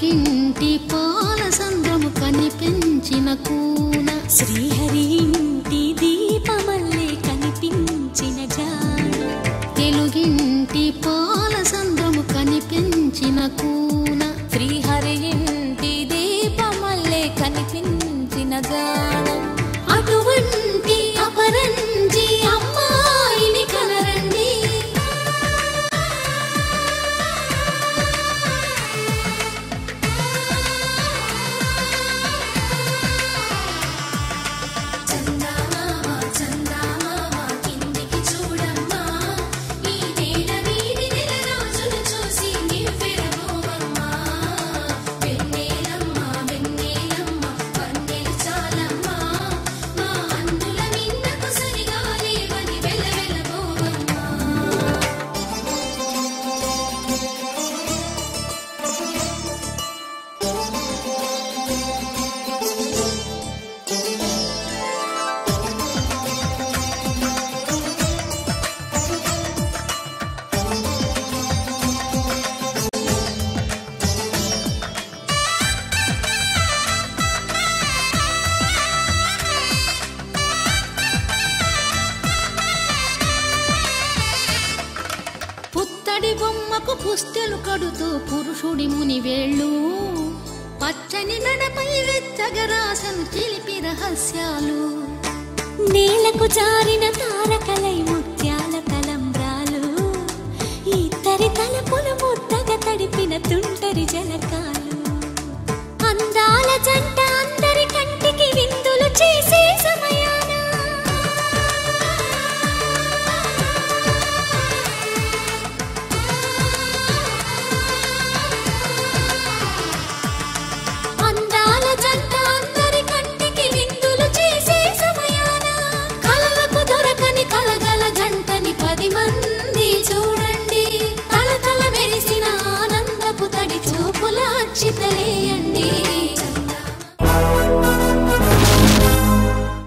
తెలుగింటి పాల సంద్రము కనిపించిన కూన శ్రీహరి ఇంటి దీపమల్లే కనిపించిన జాడ తెలుగింటి పాల సంద్రము కనిపించిన కూన శ్రీహరి ఇంటి దీపమల్లే కనిపించిన జాడ అటువంటి అపరంజి అమ్మాయిని కనరండి పుత్తడి బొమ్మకు పుస్తెలు కడుతూ పురుషుడి ముని వేళ్ళు పచ్చని మెడపై వెచ్చగరాసను చిలిపి రహస్యాలు నేలకు జారిన తారకలై ముత్యాల తలంబ్రాలు ఇద్దరి తలపులు ముద్దగా తడిపిన తుంటరి జలకాలు అందాల జంట అందరి కంటికి విందులు చేసే సమయాన అందాల జంట అందరి కంటికి విందులు చేసే సమయాన కలలకు దొరకని కలగల జంటని 10 మంది చూడండి తలతల మెరిసిన ఆనందపు తడి చూపుల అచ్చితలేయండి